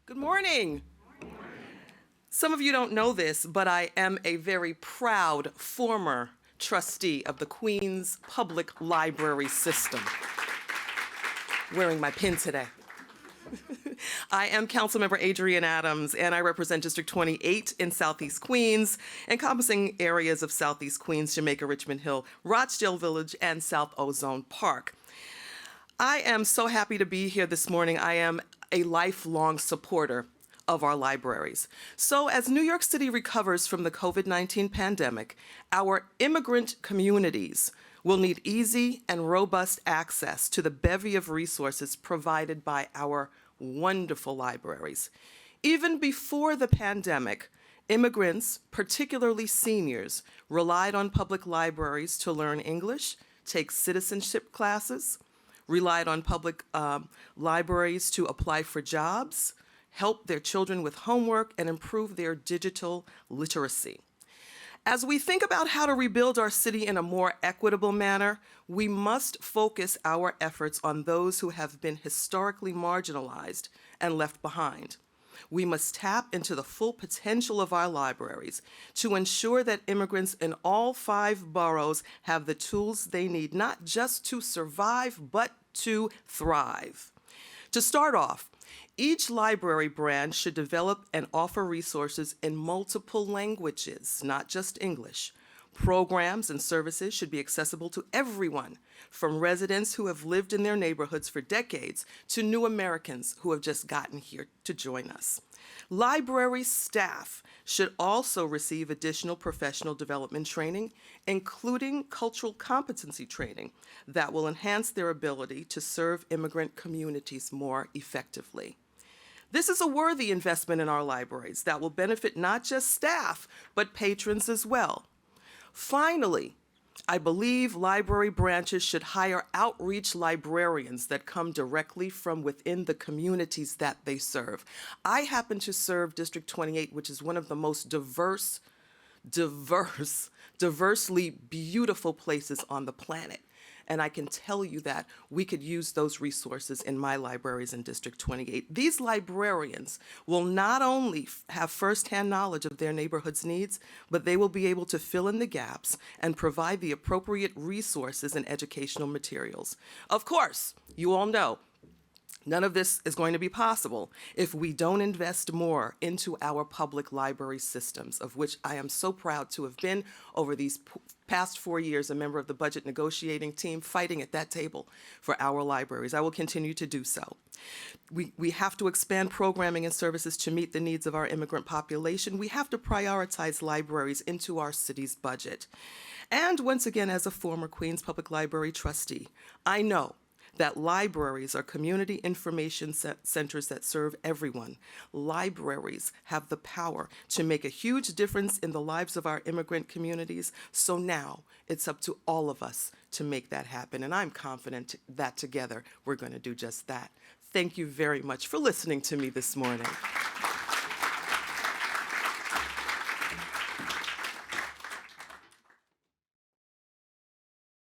Good morning. Some of you don't know this, but I am a very proud former trustee of the Queens Public Library System. Wearing my pin today. I am Councilmember Adrienne Adams, and I represent District 28 in Southeast Queens, encompassing areas of Southeast Queens, Jamaica, Richmond Hill, Rochdale Village, and South Ozone Park. I am so happy to be here this morning. I am a lifelong supporter of our libraries. So as New York City recovers from the COVID-19 pandemic, our immigrant communities will need easy and robust access to the bevy of resources provided by our wonderful libraries. Even before the pandemic, immigrants, particularly seniors, relied on public libraries to learn English, take citizenship classes, relied on public libraries to apply for jobs, help their children with homework, and improve their digital literacy. As we think about how to rebuild our city in a more equitable manner, we must focus our efforts on those who have been historically marginalized and left behind. We must tap into the full potential of our libraries to ensure that immigrants in all 5 boroughs have the tools they need, not just to survive, but to thrive. To start off, each library brand should develop and offer resources in multiple languages, not just English. Programs and services should be accessible to everyone, from residents who have lived in their neighborhoods for decades to new Americans who have just gotten here to join us. Library staff should also receive additional professional development training, including cultural competency training, that will enhance their ability to serve immigrant communities more effectively. This is a worthy investment in our libraries that will benefit not just staff, but patrons as well. Finally, I believe library branches should hire outreach librarians that come directly from within the communities that they serve. I happen to serve District 28, which is one of the most diversely beautiful places on the planet. And I can tell you that we could use those resources in my libraries in District 28. These librarians will not only have firsthand knowledge of their neighborhood's needs, but they will be able to fill in the gaps and provide the appropriate resources and educational materials. Of course, you all know, none of this is going to be possible if we don't invest more into our public library systems, of which I am so proud to have been over these past 4 years a member of the budget negotiating team fighting at that table for our libraries. I will continue to do so. We have to expand programming and services to meet the needs of our immigrant population. We have to prioritize libraries into our city's budget. And once again, as a former Queens Public Library trustee, I know that libraries are community information centers that serve everyone. Libraries have the power to make a huge difference in the lives of our immigrant communities, so now it's up to all of us to make that happen, and I'm confident that together we're going to do just that. Thank you very much for listening to me this morning.